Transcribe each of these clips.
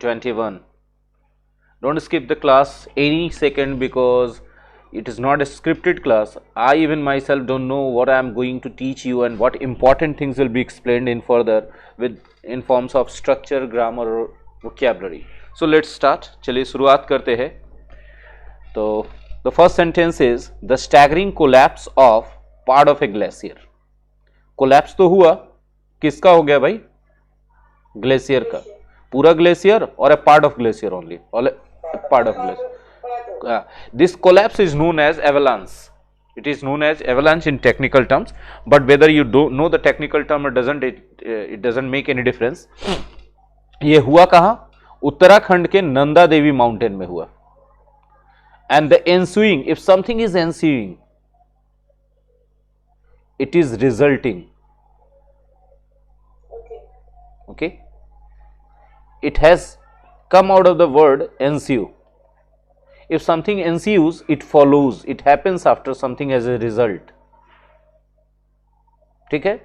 21. Don't skip the class any second because it is not a scripted class. I even myself don't know what I am going to teach you and what important things will be explained in further with in forms of structure, grammar or vocabulary. So let's start. चलिए शुरुआत करते हैं. तो the first sentence is the staggering collapse of part of a glacier. Collapse तो हुआ, किसका हो गया भाई? ग्लेशियर का. पूरा ग्लेशियर और a part of glacier only, or a part of glacier. This collapse is known as avalanche. It is known as avalanche in technical terms, but whether you don't know the technical term or doesn't, it doesn't make any difference. ये हुआ कहाँ? उत्तराखंड के Nanda Devi mountain में हुआ. And the ensuing, if something is ensuing, it is resulting. Okay, it has come out of the word ensue. If something ensues, it follows, it happens after something as a result. ठीक है,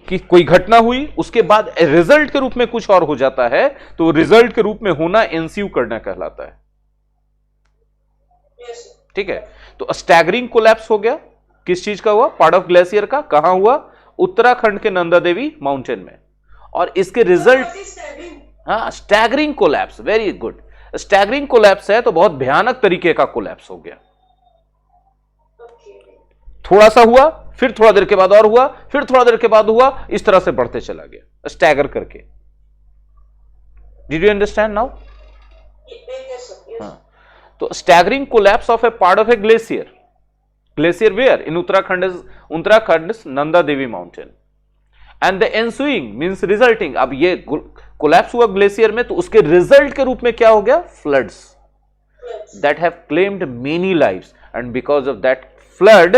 कि कोई घटना हुई उसके बाद result के रूप में कुछ और हो जाता है, तो रिजल्ट के रूप में होना एंस्यू करना कहलाता है. ठीक है, तो स्टैगरिंग कोलैप्स हो गया. किस चीज का हुआ? पार्ट ऑफ ग्लेशियर का. कहां हुआ? उत्तराखंड के नंदा देवी माउंटेन में. और इसके रिजल्ट, हाँ, staggering collapse. Very good. Staggering collapse है तो बहुत भयानक तरीके का कोलैप्स हो गया. थोड़ा सा हुआ, फिर थोड़ा देर के बाद और हुआ, फिर थोड़ा देर के बाद हुआ, इस तरह से बढ़ते चला गया स्टैगर करके. Did you understand now? हाँ, तो staggering collapse of a part of a glacier. Glacier where? In Uttarakhand Nanda Devi mountain. And the ensuing means resulting. अब ये कोलैप्स हुआ ग्लेशियर में, तो उसके रिजल्ट के रूप में क्या हो गया? Floods that have claimed many lives, and because of that flood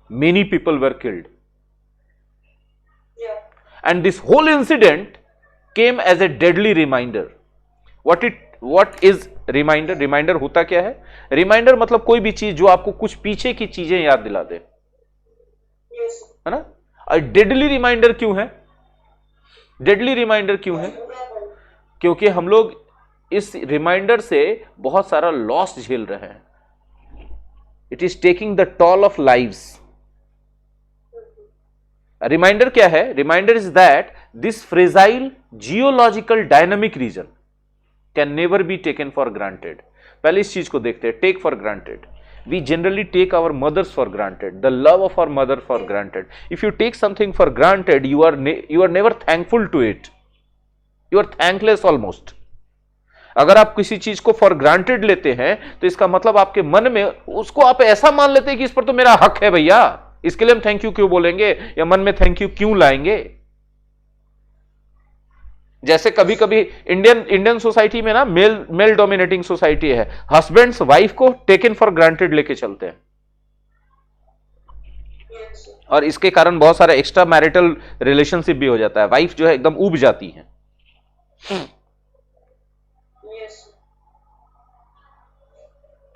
many people were killed. And this whole incident came as a deadly reminder. What is reminder? Reminder होता क्या है? रिमाइंडर मतलब कोई भी चीज जो आपको कुछ पीछे की चीजें याद दिला दे, है ना? और डेडली रिमाइंडर क्यों है? डेडली रिमाइंडर क्यों है? क्योंकि हम लोग इस रिमाइंडर से बहुत सारा लॉस झेल रहे हैं. It is taking the toll of lives. Reminder क्या है? Reminder is that this fragile geological dynamic region can never be taken for granted. पहले इस चीज को देखते हैं. Take for granted. We generally take our mothers for granted, the love of our mother for granted. If you take something for granted, you are never thankful to it. You are thankless almost. अगर आप किसी चीज को for granted लेते हैं, तो इसका मतलब आपके मन में उसको आप ऐसा मान लेते हैं कि इस पर तो मेरा हक है भैया, इसके लिए हम थैंक यू क्यों बोलेंगे, या मन में थैंक यू क्यों लाएंगे. जैसे कभी कभी इंडियन सोसाइटी में ना मेल डोमिनेटिंग सोसाइटी है. हस्बैंड्स वाइफ को टेकन फॉर ग्रांटेड लेके चलते हैं, और इसके कारण बहुत सारा एक्स्ट्रा मैरिटल रिलेशनशिप भी हो जाता है. वाइफ जो है एकदम उब जाती है.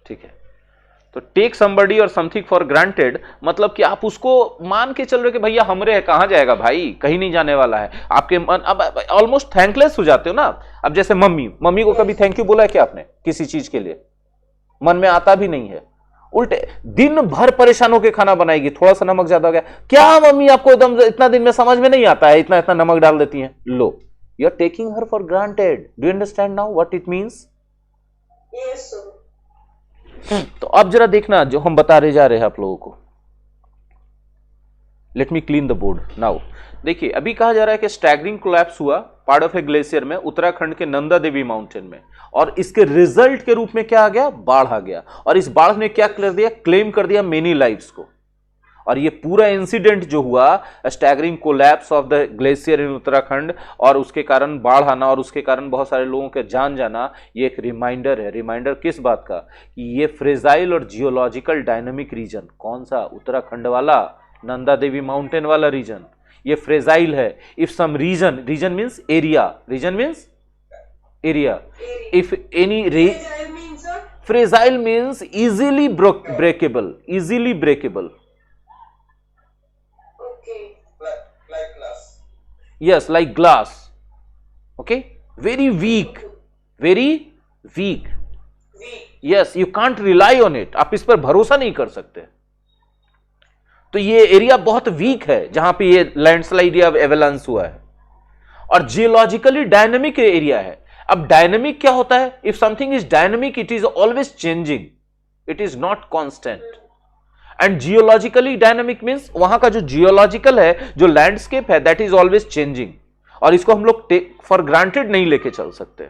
ठीक है, तो टेक समबडी और समथिंग फॉर ग्रांटेड मतलब कि आप उसको मान के चल रहे हो कि भैया हमरे है, कहां जाएगा भाई, कहीं नहीं जाने वाला है. आपके मन अब ऑलमोस्ट थैंकलेस हो जाते हो ना. अब जैसे मम्मी को कभी थैंक यू बोला है क्या आपने किसी चीज के लिए? मन में आता भी नहीं है. उल्टे दिन भर परेशान होकर खाना बनाएगी, थोड़ा सा नमक ज्यादा हो गया, क्या मम्मी आपको एकदम इतना दिन में समझ में नहीं आता है, इतना इतना नमक डाल देती है. लो, you are taking her for granted. Do you understand now what it means? तो अब जरा देखना जो हम बता रहे जा रहे हैं आप लोगों को. Let me clean the board now. देखिए, अभी कहा जा रहा है कि स्टैगरिंग कोलैप्स हुआ पार्ट ऑफ ए ग्लेशियर में उत्तराखंड के नंदा देवी माउंटेन में, और इसके रिजल्ट के रूप में क्या आ गया? बाढ़ आ गया. और इस बाढ़ ने क्या कर दिया? क्लेम कर दिया मेनी लाइव्स को. और ये पूरा इंसिडेंट जो हुआ, staggering collapse of the glacier in Uttarakhand, और उसके कारण बाढ़ आना और उसके कारण बहुत सारे लोगों के जान जाना, ये एक रिमाइंडर है. रिमाइंडर किस बात का? कि ये फ्रेजाइल और जियोलॉजिकल डायनामिक रीजन, कौन सा? उत्तराखंड वाला, नंदा देवी माउंटेन वाला रीजन, ये फ्रेजाइल है. If some region means area, region means area. If any fragile means easily breakable, easily breakable. Yes, like glass. Okay, very weak, very weak, yes, you can't rely on it, आप इस पर भरोसा नहीं कर सकते। तो ये एरिया बहुत वीक है जहां पे ये लैंडस्लाइड या एवेलांस हुआ है, और जियोलॉजिकली डायनेमिक एरिया है। अब डायनेमिक क्या होता है? If something is dynamic it is always changing, it is not constant. And geologically dynamic means वहां का जो जियोलॉजिकल है, जो लैंडस्केप है, दैट इज ऑलवेज चेंजिंग, और इसको हम लोग टेक फॉर ग्रांटेड नहीं लेके चल सकते।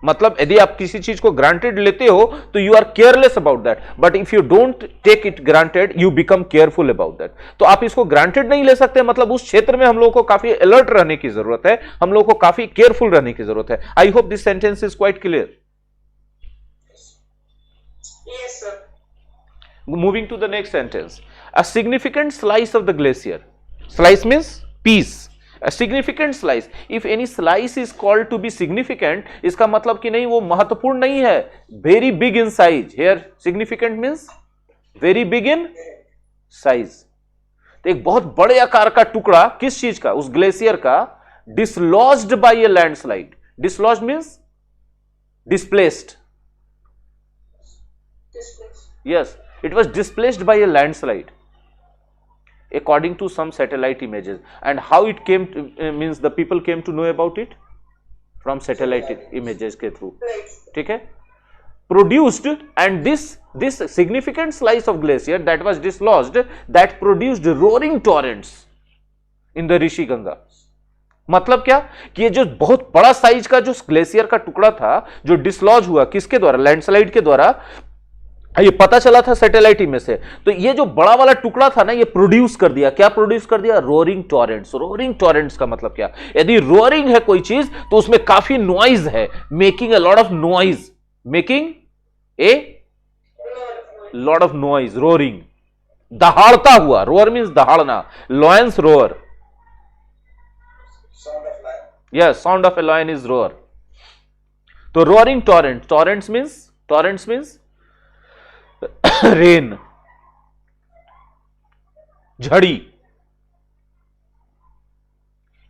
मतलब यदि आप किसी चीज को ग्रांटेड लेते हो तो you are careless about that, but if you don't take it granted you become careful about that. तो आप इसको ग्रांटेड नहीं ले सकते, मतलब उस क्षेत्र में हम लोगों को काफी अलर्ट रहने की जरूरत है, हम लोगों को काफी केयरफुल रहने की जरूरत है। I hope this sentence is quite clear. Yes, sir. Moving to the next sentence, a significant slice of the glacier, slice means piece, a significant slice, if any slice is called to be significant, इसका मतलब कि नहीं वो महत्वपूर्ण नहीं है, very big in size, here significant means very big in size। तो एक बहुत बड़े आकार का टुकड़ा किस चीज का? उस ग्लेशियर का, dislodged by a landslide, dislodged means displaced, yes, it was displaced by a landslide according to some satellite images, and how it came to, means the people came to know about it from satellite images के through, ठीक है, produced, and this significant slice of glacier that was dislodged that produced roaring torrents in the Rishi Ganga। मतलब क्या कि ये जो बहुत बड़ा साइज का जो ग्लेशियर का टुकड़ा था जो डिसलॉज हुआ, किसके द्वारा? लैंडस्लाइड के द्वारा, ये पता चला था सैटेलाइट इमेज से। तो ये जो बड़ा वाला टुकड़ा था ना, ये प्रोड्यूस कर दिया, क्या प्रोड्यूस कर दिया? Roaring torrents. रोरिंग टॉरेंट्स का मतलब क्या? यदि रोरिंग है कोई चीज तो उसमें काफी नॉइज है, making a lot of noise, making a lot of noise, roaring, दहाड़ता हुआ, रोअर मींस दहाड़ना, lions roar, yes, sound of a lion is roar. तो roaring torrent, torrents means rain, झड़ी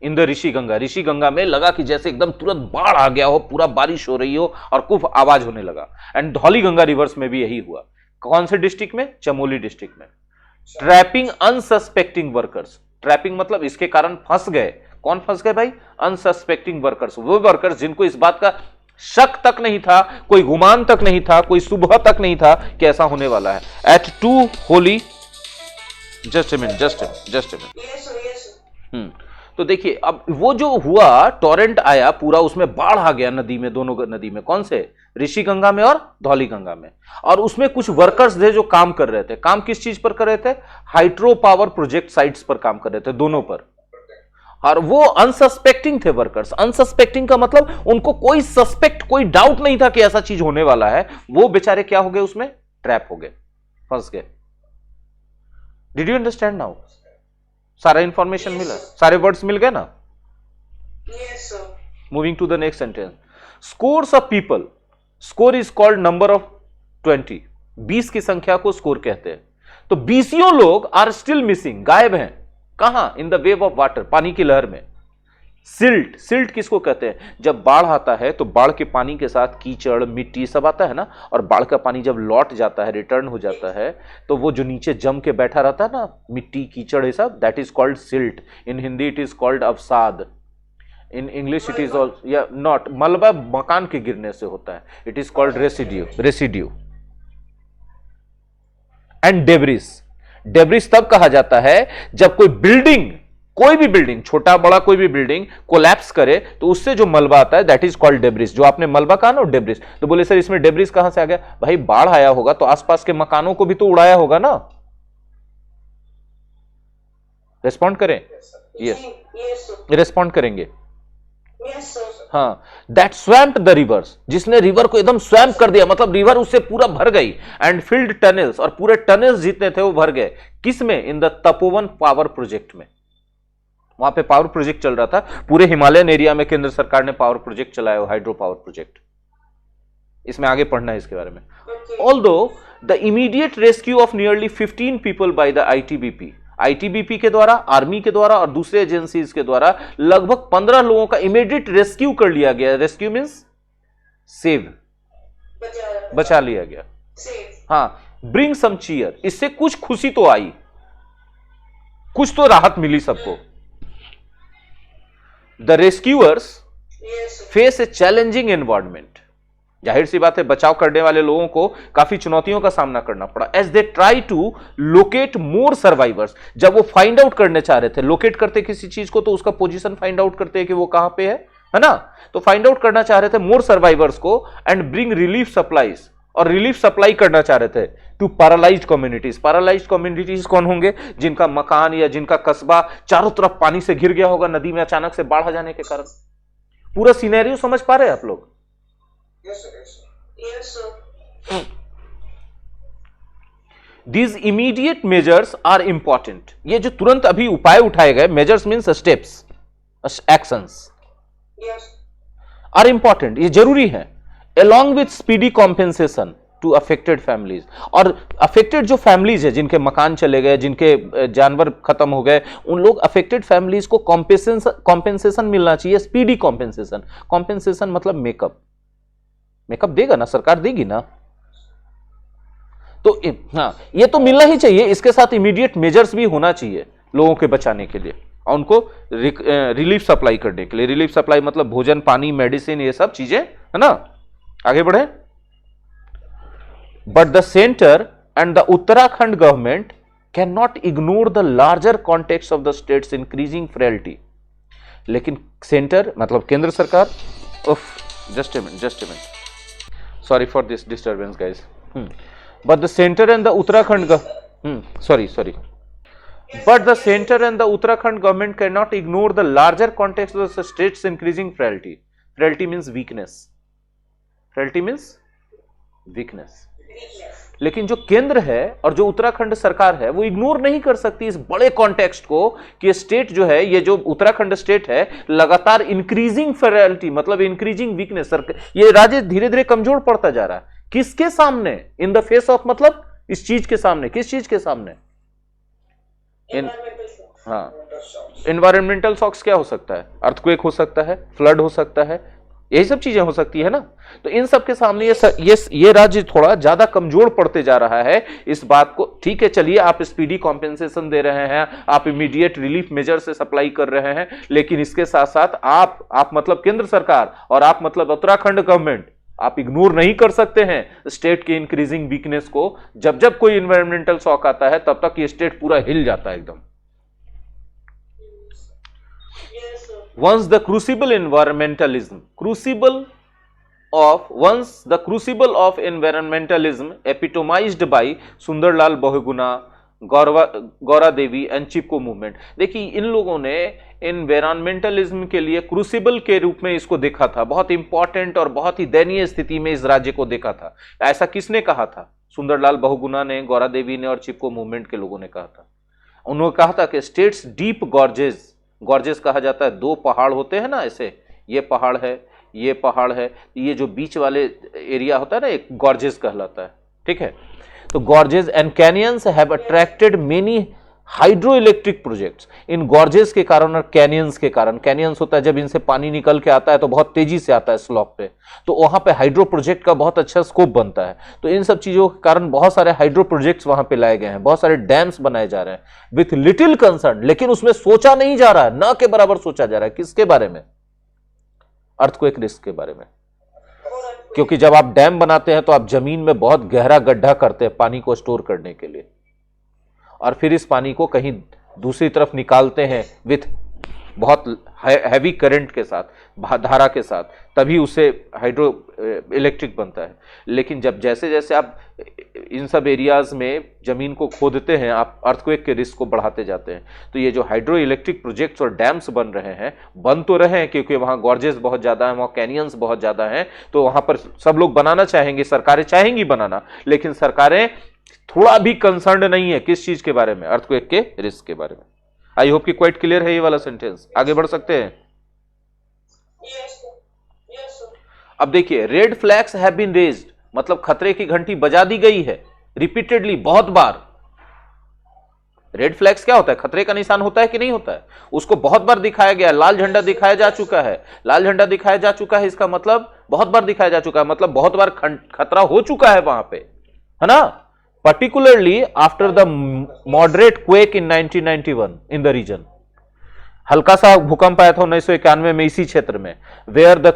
इन द ऋषि गंगा। ऋषि गंगा में लगा कि जैसे एकदम तुरंत बाढ़ आ गया हो, पूरा बारिश हो रही हो और खूब आवाज होने लगा। एंड धौली गंगा रिवर्स में भी यही हुआ। कौन से डिस्ट्रिक्ट में? चमोली डिस्ट्रिक्ट में। ट्रैपिंग अनसस्पेक्टिंग वर्कर्स, ट्रैपिंग मतलब इसके कारण फंस गए। कौन फंस गए भाई? अनसस्पेक्टिंग वर्कर्स, वो वर्कर्स जिनको इस बात का शक तक नहीं था, कोई गुमान तक नहीं था, कोई सुबह तक नहीं था कि ऐसा होने वाला है। एट टू होली, जस्ट ए मिनट। तो देखिए अब वो जो हुआ, टॉरेंट आया पूरा, उसमें बाढ़ आ गया नदी में, दोनों नदी में। कौन से? ऋषि गंगा में और धौली गंगा में। और उसमें कुछ वर्कर्स थे जो काम कर रहे थे। काम किस चीज पर कर रहे थे? हाइड्रो पावर प्रोजेक्ट साइट्स पर काम कर रहे थे, दोनों पर। और वो अनसस्पेक्टिंग थे वर्कर्स। अनसस्पेक्टिंग का मतलब उनको कोई सस्पेक्ट, कोई डाउट नहीं था कि ऐसा चीज होने वाला है। वो बेचारे क्या हो गए? उसमें ट्रैप हो गए, फंस गए। Did you understand now? सारा इंफॉर्मेशन मिला, सारे वर्ड्स मिल गए ना? Yes, sir. Moving to the next sentence, scores of people, score is called number of 20, 20 की संख्या को स्कोर कहते हैं। तो 20 लोग आर स्टिल मिसिंग, गायब हैं। कहां? In the wave of water, पानी की लहर में। सिल्ट, सिल्ट किसको कहते हैं? जब बाढ़ आता है तो बाढ़ के पानी के साथ कीचड़, मिट्टी सब आता है ना, और बाढ़ का पानी जब लौट जाता है, रिटर्न हो जाता है, तो वो जो नीचे जम के बैठा रहता है ना, मिट्टी कीचड़ ये सब, that is called silt. In Hindi it is called अवसाद, in English it is also, या नॉट, मलबा मकान के गिरने से होता है, it is called residue. And debris, debris तब कहा जाता है जब कोई बिल्डिंग, कोई भी बिल्डिंग, छोटा बड़ा कोई भी बिल्डिंग कोलैप्स करे तो उससे जो मलबा आता है दैट इज कॉल्ड डेब्रिस। जो आपने मलबा कहा ना, डेब्रिस, तो बोले सर इसमें डेब्रिस कहां से आ गया? भाई बाढ़ आया होगा तो आसपास के मकानों को भी तो उड़ाया होगा ना। रेस्पॉन्ड करें? यस, रेस्पॉन्ड करेंगे। Yes, sir. हाँ, दैट स्वैम्प्ड द रिवर्स, जिसने रिवर को एकदम स्वैम्प कर दिया, मतलब रिवर उससे पूरा भर गई। एंड फिल्ड टनल्स, और पूरे टनल्स जितने थे वो भर गए। किसमें? In the Tapovan power project में। वहां पे पावर प्रोजेक्ट चल रहा था पूरे हिमालयन एरिया में, केंद्र सरकार ने पावर प्रोजेक्ट चलाया, हाइड्रो पावर प्रोजेक्ट। इसमें आगे पढ़ना है इसके बारे में। Although the immediate rescue of nearly 15 people by the ITBP के द्वारा, आर्मी के द्वारा और दूसरे एजेंसीज के द्वारा लगभग 15 लोगों का इमीडिएट रेस्क्यू कर लिया गया। रेस्क्यू मींस सेव, बचा बचा लिया गया। सेव हाँ, ब्रिंग सम चीयर, इससे कुछ खुशी तो आई, कुछ तो राहत मिली सबको। The rescuers yes face A challenging environment, जाहिर सी बात है बचाव करने वाले लोगों को काफी चुनौतियों का सामना करना पड़ा। As they try to locate more survivors, जब वो फाइंड आउट करने चाह रहे थे, लोकेट करते किसी चीज को तो उसका पोजीशन फाइंड आउट करते हैं कि वो कहां पे है ना, तो फाइंड आउट करना चाह रहे थे मोर सर्वाइवर्स को, एंड ब्रिंग रिलीफ सप्लाईज, और रिलीफ सप्लाई करना चाह रहे थे to paralysed communities. Paralysed communities कौन होंगे? जिनका मकान या जिनका कस्बा चारों तरफ पानी से घिर गया होगा नदी में अचानक से बाढ़ आ जाने के कारण। पूरा सिनेरियो समझ पा रहे हैं आप लोग? Yes sir These immediate measures are important. ये जो तुरंत अभी उपाय उठाए गए, measures means steps, actions yes are important, ये जरूरी है, along with speedy compensation to affected families। और affected जो families है, जिनके मकान चले गए, जिनके जानवर खत्म हो गए, उन लोग affected families को compensation मिलना चाहिए, speedy compensation। compensation मतलब मेकअप देगा ना, सरकार देगी ना, तो हाँ ये तो मिलना ही चाहिए। इसके साथ इमीडिएट मेजर्स भी होना चाहिए लोगों के बचाने के लिए और उनको रिलीफ सप्लाई करने के लिए। रिलीफ सप्लाई मतलब भोजन, पानी, मेडिसिन, ये सब चीजें, है ना। आगे बढ़े। But the centre and the Uttarakhand government can not ignore the larger context of the states increasing frailty. लेकिन सेंटर मतलब केंद्र सरकार, just a minute, sorry for this disturbance guys, but the center and the Uttarakhand but the center and the Uttarakhand government cannot ignore the larger context of the state's increasing frailty. Frailty means weakness, लेकिन जो केंद्र है और जो उत्तराखंड सरकार है वो ignore नहीं कर सकती इस बड़े कॉन्टेक्स्ट को कि स्टेट जो है, ये जो उत्तराखंड स्टेट है, लगातार इंक्रीजिंग फ्रेलिटी मतलब इंक्रीजिंग वीकनेस, ये राज्य धीरे धीरे कमजोर पड़ता जा रहा है। किसके सामने? इन द फेस ऑफ मतलब इस चीज के सामने। किस चीज के सामने? हाँ, एनवायरमेंटल शॉक्स क्या हो सकता है? अर्थक्वेक हो सकता है, फ्लड हो सकता है, यही सब चीजें हो सकती है ना। तो इन सब के सामने ये राज्य थोड़ा ज्यादा कमजोर पड़ते जा रहा है। इस बात को, ठीक है चलिए आप स्पीडी कॉम्पेंसेशन दे रहे हैं, आप इमीडिएट रिलीफ मेजर से सप्लाई कर रहे हैं, लेकिन इसके साथ साथ आप मतलब केंद्र सरकार और आप मतलब उत्तराखंड गवर्नमेंट, आप इग्नोर नहीं कर सकते हैं स्टेट की इंक्रीजिंग वीकनेस को। जब जब कोई इन्वायरमेंटल शॉक आता है तब तक ये स्टेट पूरा हिल जाता है एकदम। Once the crucible of environmentalism epitomized by Sunderlal Bahuguna, Gaura Devi and Chipko movement. देखिए इन लोगों ने एनवायरमेंटलिज्म के लिए क्रूसिबल के रूप में इसको देखा था, बहुत इंपॉर्टेंट और बहुत ही दयनीय स्थिति में इस राज्य को देखा था। ऐसा किसने कहा था? सुंदरलाल बहुगुणा ने, गौरा देवी ने और चिपको मूवमेंट के लोगों ने कहा था। उन्होंने कहा था कि स्टेट्स डीप गॉर्जेस कहा जाता है, दो पहाड़ होते हैं ना ऐसे, ये पहाड़ है, ये पहाड़ है, ये जो बीच वाले एरिया होता है ना, एक गॉर्जेस कहलाता है, ठीक है। तो gorges and canyons have attracted many hydro electric projects. In gorges के कारण और कैनियंस के कारण, कैनियंस होता है जब इनसे पानी निकल के आता है तो बहुत तेजी से आता है स्लॉप पे, तो वहां पे हाइड्रो प्रोजेक्ट का बहुत अच्छा स्कोप बनता है। तो इन सब चीजों के कारण बहुत सारे हाइड्रो प्रोजेक्ट्स वहां पे लाए गए हैं, बहुत सारे डैम्स बनाए जा रहे हैं विथ लिटिल कंसर्न। लेकिन उसमें सोचा नहीं जा रहा है, ना के बराबर सोचा जा रहा है। किसके बारे में? अर्थक्वेक रिस्क के बारे में। क्योंकि जब आप डैम बनाते हैं तो आप जमीन में बहुत गहरा गड्ढा करते हैं पानी को स्टोर करने के लिए, और फिर इस पानी को कहीं दूसरी तरफ निकालते हैं विथ बहुत हैवी करंट के साथ, धारा के साथ, तभी उसे हाइड्रो इलेक्ट्रिक बनता है। लेकिन जब जैसे जैसे आप इन सब एरियाज में जमीन को खोदते हैं, आप अर्थक्वेक के रिस्क को बढ़ाते जाते हैं। तो ये जो हाइड्रो इलेक्ट्रिक प्रोजेक्ट्स और डैम्स बन रहे हैं, बन तो रहे हैं क्योंकि वहाँ गॉर्जेस बहुत ज़्यादा हैं, वहाँ कैनियंस बहुत ज़्यादा हैं, तो वहाँ पर सब लोग बनाना चाहेंगे, सरकारें चाहेंगी बनाना, लेकिन सरकारें थोड़ा भी कंसर्न नहीं है किस चीज के बारे में? अर्थक्वेक के रिस्क के बारे में। आई होप कि क्वाइट क्लियर है ये वाला सेंटेंस। आगे बढ़ सकते हैं। अब देखिए, red flags have been raised मतलब खतरे की घंटी बजा दी गई है रिपीटेडली, बहुत बार। रेड फ्लैग्स क्या होता है? खतरे का निशान होता है कि नहीं होता है? उसको बहुत बार दिखाया गया, लाल झंडा दिखाया जा चुका है। लाल झंडा दिखाया जा चुका है, इसका मतलब बहुत बार दिखाया जा चुका है, मतलब बहुत बार खतरा हो चुका है वहां पे, है ना। Particularly after the moderate quake in 1991 in the region, हल्का सा भूकंप आया था 1991 में इसी क्षेत्र में, where the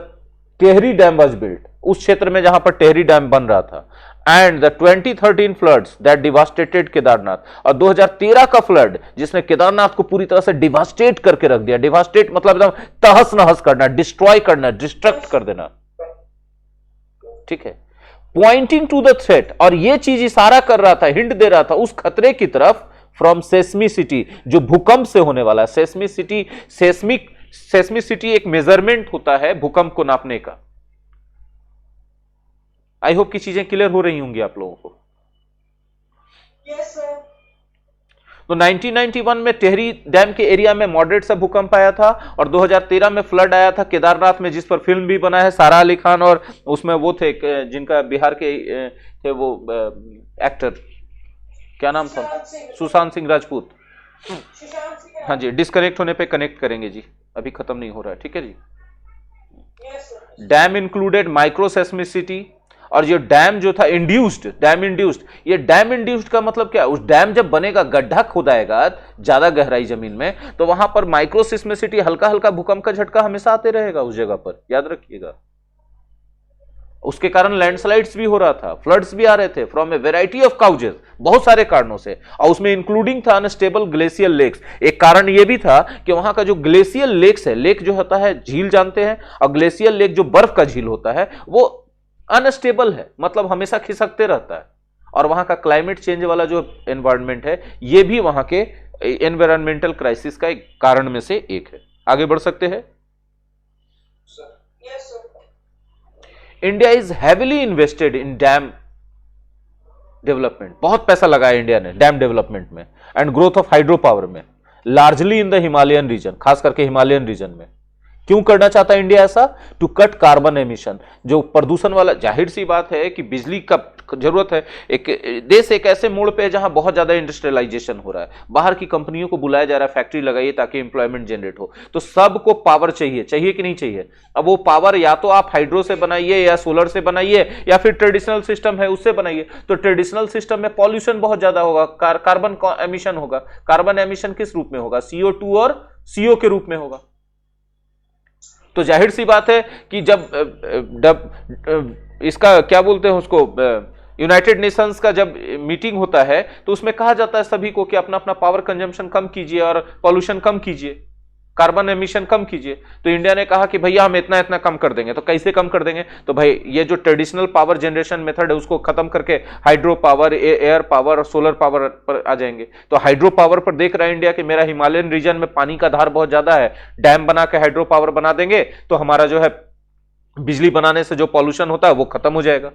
Tehri dam was built, उस क्षेत्र में जहां पर टेहरी डैम बन रहा था। And the 2013 floods that devastated Kedarnath, और 2013 का फ्लड जिसने केदारनाथ को पूरी तरह से डिवास्टेट करके रख दिया। डिवास्टेट मतलब एकदम तहस नहस करना, डिस्ट्रॉय करना, डिस्ट्रक्ट कर देना, ठीक है। पॉइंटिंग टू द थ्रेट, और यह चीज इशारा कर रहा था, हिंट दे रहा था उस खतरे की तरफ, फ्रॉम सेस्मिसिटी, जो भूकंप से होने वाला है। सेस्मिसिटी एक मेजरमेंट होता है भूकंप को नापने का। आई होप की चीजें क्लियर हो रही होंगी आप लोगों को। Yes, sir. तो 1991 में टेहरी डैम के एरिया में मॉडरेट सा भूकंप आया था, और 2013 में फ्लड आया था केदारनाथ में, जिस पर फिल्म भी बना है, सारा अली खान, और उसमें वो थे जिनका बिहार के थे वो एक्टर, क्या नाम था, सुशांत सिंह राजपूत। सुशांत सिंह। हाँ जी, डिस्कनेक्ट होने पे कनेक्ट करेंगे जी, अभी खत्म नहीं हो रहा है, ठीक है जी। Yes, sir. डैम इंक्लूडेड माइक्रोसेस्मिसिटी, और ये डैम जो था इंड्यूस्ड, डैम इंड्यूस्ड, ये डैम इंड्यूस्ड का मतलब क्या, उस डैम जब बनेगा, गड्ढा खोदाएगा ज्यादा गहराई जमीन में, तो वहां पर माइक्रोसिस्मिसिटी, हल्का हल्का भूकंप का झटका हमेशा आते रहेगा उस जगह पर, याद रखिएगा। उसके कारण लैंडस्लाइड्स भी हो रहा था, फ्लड्स भी आ रहे थे, from a variety of causes, बहुत सारे कारणों से, और उसमें इंक्लूडिंग था अनस्टेबल ग्लेशियल लेक्स। एक कारण यह भी था कि वहां का जो ग्लेशियल लेक्स है, लेक जो होता है झील जानते हैं, और ग्लेशियल लेक जो बर्फ का झील होता है, वो अनस्टेबल है, मतलब हमेशा खिसकते रहता है। और वहां का क्लाइमेट चेंज वाला जो एनवायरनमेंट है, यह भी वहां के एनवायरमेंटल क्राइसिस का एक कारण में से एक है। आगे बढ़ सकते हैं। Yes, sir. India is heavily invested in dam development, बहुत पैसा लगाया इंडिया ने डैम डेवलपमेंट में, and growth of hydro power में, largely in the Himalayan region, खास करके हिमालयन रीजन में। क्यों करना चाहता है इंडिया ऐसा? टू कट कार्बन एमिशन, जो प्रदूषण वाला, जाहिर सी बात है कि बिजली का जरूरत है। एक देश एक ऐसे मोड़ पे है जहां बहुत ज्यादा इंडस्ट्रियलाइजेशन हो रहा है, बाहर की कंपनियों को बुलाया जा रहा है, फैक्ट्री लगाइए ताकि एम्प्लॉयमेंट जनरेट हो, तो सबको पावर चाहिए, चाहिए कि नहीं चाहिए? अब वो पावर या तो आप हाइड्रो से बनाइए, या सोलर से बनाइए, या फिर ट्रेडिशनल सिस्टम है उससे बनाइए। तो ट्रेडिशनल सिस्टम में पॉल्यूशन बहुत ज्यादा होगा, कार्बन एमिशन होगा। कार्बन एमिशन किस रूप में होगा? CO2 और CO के रूप में होगा। तो जाहिर सी बात है कि जब इसका क्या बोलते हैं उसको, यूनाइटेड नेशंस का जब मीटिंग होता है, तो उसमें कहा जाता है सभी को कि अपना अपना पावर कंजम्पशन कम कीजिए और पॉल्यूशन कम कीजिए, कार्बन एमिशन कम कीजिए। तो इंडिया ने कहा कि भैया हम इतना इतना कम कर देंगे। तो कैसे कम कर देंगे? तो भाई ये जो ट्रेडिशनल पावर जनरेशन मेथड है उसको खत्म करके हाइड्रो पावर, एयर पावर और सोलर पावर पर आ जाएंगे। तो हाइड्रो पावर पर देख रहा है इंडिया कि मेरा हिमालयन रीजन में पानी का धार बहुत ज्यादा है, डैम बना के हाइड्रो पावर बना देंगे तो हमारा जो है बिजली बनाने से जो पॉल्यूशन होता है वो खत्म हो जाएगा।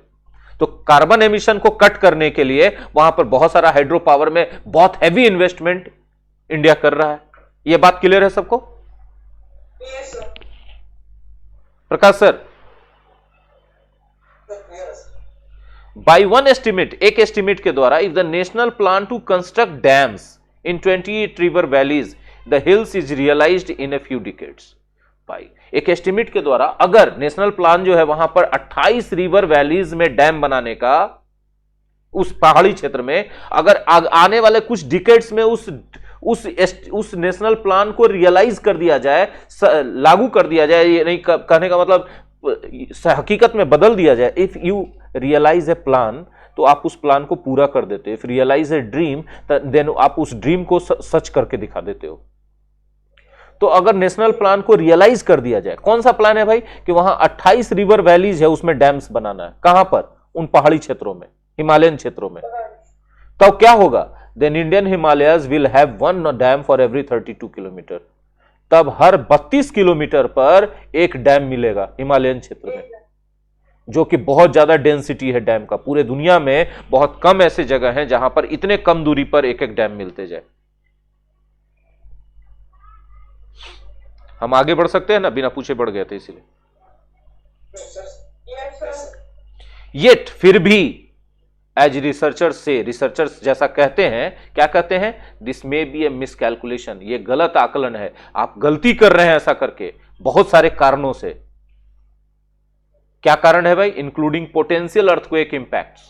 तो कार्बन एमिशन को कट करने के लिए वहां पर बहुत सारा हाइड्रो पावर में बहुत हैवी इन्वेस्टमेंट इंडिया कर रहा है। यह बात क्लियर है सबको? Yes, sir. Prakash sir, Yes. By one estimate, एक एस्टिमेट के द्वारा, if the national plan to construct dams in 28 river valleys the hills is realised in a few decades. भाई एक एस्टिमेट के द्वारा अगर नेशनल प्लान जो है वहां पर 28 रिवर वैलीज में डैम बनाने का, उस पहाड़ी क्षेत्र में, अगर आने वाले कुछ डिकेड्स में उस नेशनल प्लान को रियलाइज कर दिया जाए, लागू कर दिया जाए, ये नहीं कहने का मतलब हकीकत में बदल दिया जाए। If you realise a plan, तो आप उस प्लान को पूरा कर देते हो। If realise a dream, then आप उस ड्रीम को सच करके दिखा देते हो। तो अगर नेशनल प्लान को रियलाइज कर दिया जाए, कौन सा प्लान है भाई? कि वहां 28 रिवर वैलीज है, उसमें डैम्स बनाना है। कहां पर? उन पहाड़ी क्षेत्रों में, हिमालयन क्षेत्रों में। तो क्या होगा? Then Indian Himalayas will have one dam for every 32 kilometre. तब हर 32 किलोमीटर पर एक डैम मिलेगा हिमालयन क्षेत्र में, जो कि बहुत ज्यादा डेंसिटी है डैम का। पूरे दुनिया में बहुत कम ऐसे जगह हैं जहां पर इतने कम दूरी पर एक एक डैम मिलते जाए। हम आगे बढ़ सकते हैं ना, बिना पूछे बढ़ गए थे इसलिए। Yes, sir. येट फिर भी, एज रिसर्चर्स से, रिसर्चर्स जैसा कहते हैं, क्या कहते हैं? This may be A miscalculation, ये गलत आकलन है, आप गलती कर रहे हैं ऐसा करके बहुत सारे कारणों से। क्या कारण है भाई? Including potential earthquake impacts.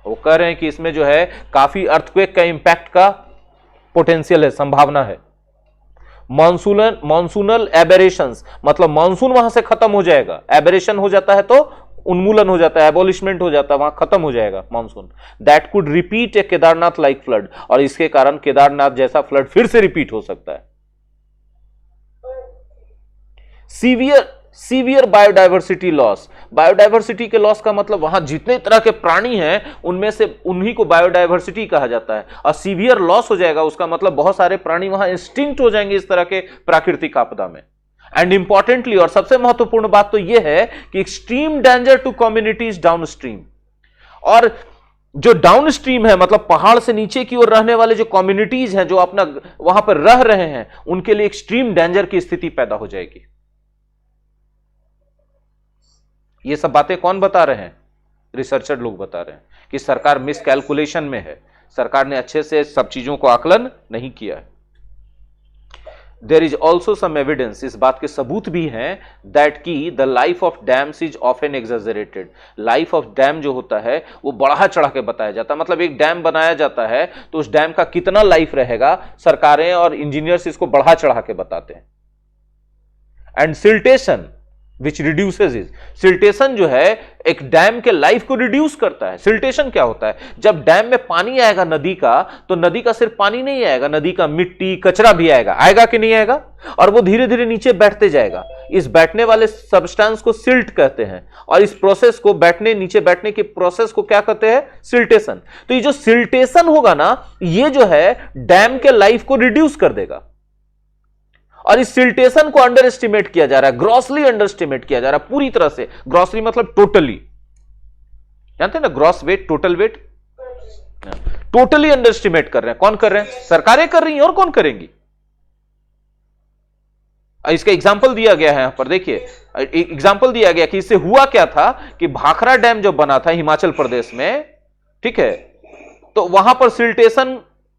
वो कह रहे हैं कि इसमें जो है काफी अर्थक्वेक का इंपैक्ट का पोटेंशियल है, संभावना है। मॉनसूनल एबेरेशंस, मतलब मानसून वहां से खत्म हो जाएगा, एबेरेशन हो जाता है तो उन्मूलन हो जाता है, एबोलिशमेंट हो जाता है, वहां खत्म हो जाएगा monsoon. That could repeat A Kedarnath like flood, और इसके कारण केदारनाथ जैसा फ्लड फिर से रिपीट हो सकता है। सीवियर बायोडाइवर्सिटी लॉस, बायोडाइवर्सिटी के लॉस का मतलब वहां जितने तरह के प्राणी हैं उनमें से उन्हीं को बायोडाइवर्सिटी कहा जाता है। और सीवियर लॉस हो जाएगा उसका मतलब बहुत सारे प्राणी वहां एक्सटिंक्ट हो जाएंगे इस तरह के प्राकृतिक आपदा में। एंड इंपॉर्टेंटली, और सबसे महत्वपूर्ण बात तो यह है कि extreme danger to communities downstream, और जो डाउनस्ट्रीम है मतलब पहाड़ से नीचे की ओर रहने वाले जो कम्युनिटीज हैं जो अपना वहां पर रह रहे हैं, उनके लिए एक्सट्रीम डेंजर की स्थिति पैदा हो जाएगी। ये सब बातें कौन बता रहे हैं? रिसर्चर लोग बता रहे हैं कि सरकार मिसकैलकुलेशन में है, सरकार ने अच्छे से सब चीजों को आकलन नहीं किया है। There is also some evidence, इस बात के सबूत भी हैं, दैट की the life of dams is often exaggerated. Life of dam जो होता है वो बढ़ा चढ़ा के बताया जाता है। मतलब एक डैम बनाया जाता है तो उस डैम का कितना लाइफ रहेगा, सरकारें और इंजीनियर्स इसको बढ़ा चढ़ा के बताते हैं। And siltation which reduces is, siltation जो है एक डैम के लाइफ को रिड्यूस करता है। सिल्टेशन क्या होता है? जब डैम में पानी आएगा नदी का, तो नदी का सिर्फ पानी नहीं आएगा, नदी का मिट्टी कचरा भी आएगा, आएगा कि नहीं आएगा? और वो धीरे धीरे नीचे बैठते जाएगा। इस बैठने वाले सब्सटेंस को सिल्ट कहते हैं, और इस प्रोसेस को नीचे बैठने के प्रोसेस को क्या कहते हैं? सिल्टेशन। तो ये जो सिल्टेशन होगा ना, ये जो है डैम के लाइफ को रिड्यूस कर देगा। और इस सिल्टेशन को अंडर एस्टिमेट किया जा रहा है, ग्रॉसली अंडर एस्टिमेट किया जा रहा है, पूरी तरह से। ग्रॉसली मतलब टोटली, जानते हैं ना, gross weight, total weight, totally under estimate कर रहे हैं। कौन कर रहे हैं? सरकारें कर रही हैं, और कौन करेंगी? इसका एग्जाम्पल दिया गया है यहां पर, देखिए एग्जाम्पल दिया गया कि इससे हुआ क्या था कि भाखड़ा डैम जो बना था हिमाचल प्रदेश में, ठीक है, तो वहां पर सिल्टेशन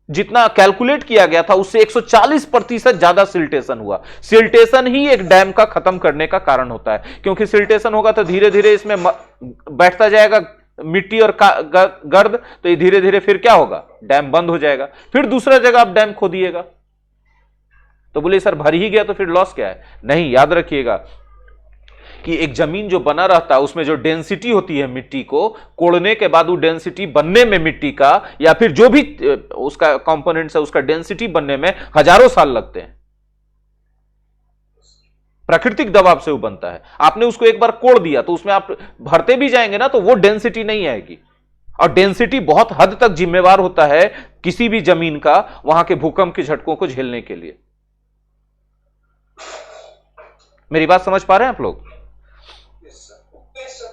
जितना कैलकुलेट किया गया था उससे 140% ज्यादा सिल्टेशन हुआ। सिल्टेशन ही एक डैम का खत्म करने का कारण होता है, क्योंकि सिल्टेशन होगा तो धीरे धीरे इसमें बैठता जाएगा मिट्टी और गर्द, तो ये धीरे धीरे फिर क्या होगा? डैम बंद हो जाएगा, फिर दूसरा जगह आप डैम खोदिएगा। तो बोले सर भर ही गया तो फिर लॉस क्या है? नहीं, याद रखिएगा कि एक जमीन जो बना रहता है उसमें जो डेंसिटी होती है मिट्टी को कोड़ने के बाद, वो डेंसिटी बनने में मिट्टी का या फिर जो भी उसका कंपोनेंट्स है उसका डेंसिटी बनने में हजारों साल लगते हैं। प्राकृतिक दबाव से वो बनता है। आपने उसको एक बार कोड़ दिया तो उसमें आप भरते भी जाएंगे ना तो वो डेंसिटी नहीं आएगी। और डेंसिटी बहुत हद तक जिम्मेवार होता है किसी भी जमीन का वहां के भूकंप के झटकों को झेलने के लिए। मेरी बात समझ पा रहे हैं आप लोग?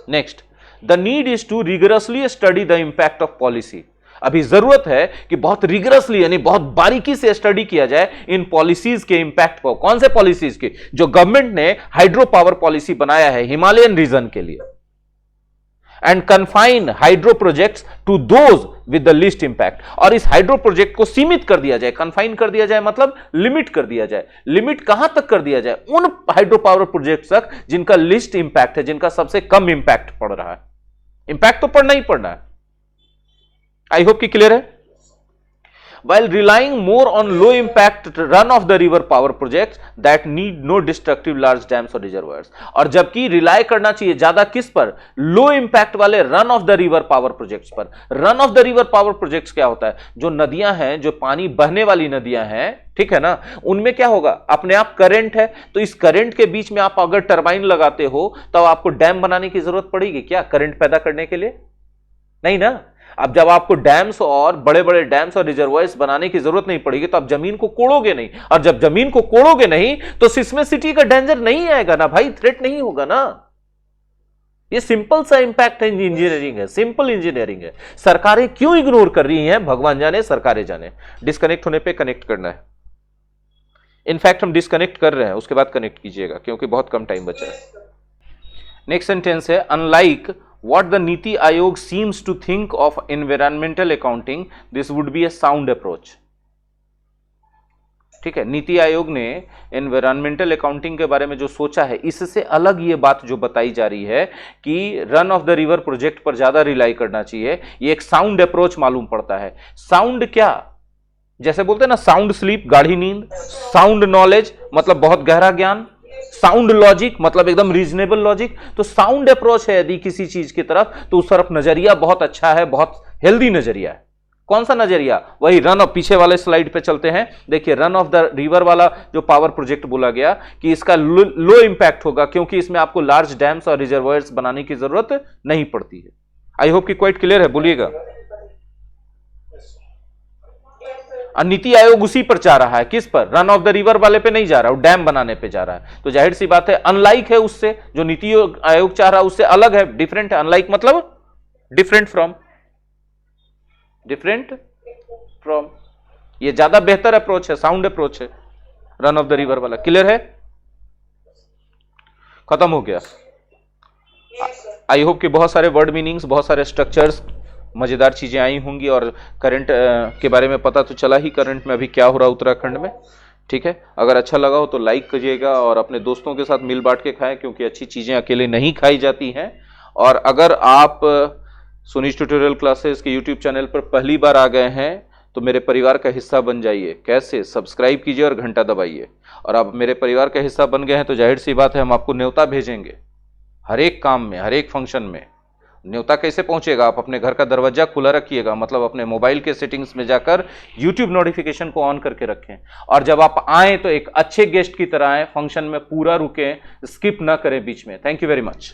Next, the need is to rigorously study the impact of policy. अभी जरूरत है कि बहुत रिगरसली यानी बहुत बारीकी से स्टडी किया जाए इन पॉलिसीज के इंपैक्ट को। कौन से पॉलिसीज के? जो गवर्नमेंट ने हाइड्रो पावर पॉलिसी बनाया है हिमालयन रीजन के लिए, and confine hydro projects to those with the least impact. और इस हाइड्रो प्रोजेक्ट को सीमित कर दिया जाए, कन्फाइन कर दिया जाए मतलब लिमिट कर दिया जाए। लिमिट कहां तक कर दिया जाए? उन हाइड्रो पावर प्रोजेक्ट तक जिनका लीस्ट इंपैक्ट है, जिनका सबसे कम इंपैक्ट पड़ रहा है। इंपैक्ट तो पड़ना ही पड़ना है। आई होप कि क्लियर है। While relying more on low impact run of the river power projects that need no destructive large dams or reservoirs। और जबकि रिलाय करना चाहिए ज्यादा किस पर? लो इंपैक्ट वाले run of the river power projects पर। Run of the river power projects क्या होता है? जो नदियां हैं, जो पानी बहने वाली नदियां हैं, ठीक है ना, उनमें क्या होगा? अपने आप करंट है, तो इस करंट के बीच में आप अगर टरबाइन लगाते हो तो आपको डैम बनाने की जरूरत पड़ेगी क्या करंट पैदा करने के लिए? नहीं ना। अब जब आपको डैम्स और बड़े बड़े डैम्स और रिजर्वायर्स बनाने की जरूरत नहीं पड़ेगी तो आप जमीन को कोड़ोगे नहीं, और जब जमीन को कोड़ोगे नहीं तो सिस्मिसिटी का डेंजर नहीं आएगा ना भाई, थ्रेट नहीं होगा ना। ये सिंपल सा इंपैक्ट है, इंजीनियरिंग है, सिंपल इंजीनियरिंग है। सरकारें क्यों इग्नोर कर रही हैं? भगवान जाने, सरकारें जाने। डिस्कनेक्ट होने पे कनेक्ट करना है। इनफैक्ट हम डिस्कनेक्ट कर रहे हैं, उसके बाद कनेक्ट कीजिएगा क्योंकि बहुत कम टाइम बचा है। नेक्स्ट सेंटेंस है, unlike what the Niti Aayog seems to think of environmental accounting, this would be a sound approach। ठीक है, नीति आयोग ने एनवायरमेंटल अकाउंटिंग के बारे में जो सोचा है, इससे अलग ये बात जो बताई जा रही है कि run of the river project पर ज्यादा रिलाई करना चाहिए, ये एक साउंड अप्रोच मालूम पड़ता है। साउंड क्या, जैसे बोलते हैं ना साउंड स्लीप, गाढ़ी नींद, साउंड नॉलेज मतलब बहुत गहरा ज्ञान, साउंड लॉजिक मतलब एकदम रीजनेबल लॉजिक। तो साउंड अप्रोच है यदि किसी चीज की तरफ, तो उस तरफ नजरिया बहुत अच्छा है, बहुत हेल्दी नजरिया है। कौन सा नजरिया, वही रन ऑफ, पीछे वाले स्लाइड पे चलते हैं, देखिए रन ऑफ द रिवर वाला जो पावर प्रोजेक्ट बोला गया कि इसका लो इंपैक्ट होगा क्योंकि इसमें आपको लार्ज डैम्स और रिजर्वायर्स बनाने की जरूरत नहीं पड़ती है। आई होप कि क्वाइट क्लियर है, बोलिएगा। नीति आयोग उसी पर जा रहा है, किस पर, रन ऑफ द रिवर वाले पे नहीं जा रहा, वो डैम बनाने पे जा रहा है। तो जाहिर सी बात है अनलाइक है उससे, जो नीति आयोग चाह रहा है उससे अलग है, डिफरेंट है। अनलाइक मतलब डिफरेंट फ्रॉम, डिफरेंट फ्रॉम, ये ज्यादा बेहतर अप्रोच है, साउंड अप्रोच है रन ऑफ द रिवर वाला। क्लियर है, खत्म हो गया। आई होप कि बहुत सारे वर्ड मीनिंग्स, बहुत सारे स्ट्रक्चर्स, मजेदार चीजें आई होंगी और करंट के बारे में पता तो चला ही, करंट में अभी क्या हो रहा है उत्तराखंड में। ठीक है, अगर अच्छा लगा हो तो लाइक कीजिएगा और अपने दोस्तों के साथ मिल बांट के खाएं, क्योंकि अच्छी चीजें अकेले नहीं खाई जाती हैं। और अगर आप सुनीश ट्यूटोरियल क्लासेस के यूट्यूब चैनल पर पहली बार आ गए हैं तो मेरे परिवार का हिस्सा बन जाइए। कैसे, सब्सक्राइब कीजिए और घंटा दबाइए। और आप मेरे परिवार का हिस्सा बन गए हैं तो जाहिर सी बात है हम आपको न्योता भेजेंगे, हर एक काम में, हर एक फंक्शन में। न्योता कैसे पहुंचेगा, आप अपने घर का दरवाजा खुला रखिएगा, मतलब अपने मोबाइल के सेटिंग्स में जाकर यूट्यूब नोटिफिकेशन को ऑन करके रखें। और जब आप आए तो एक अच्छे गेस्ट की तरह आए, फंक्शन में पूरा रुकें, स्किप ना करें बीच में। Thank you very much.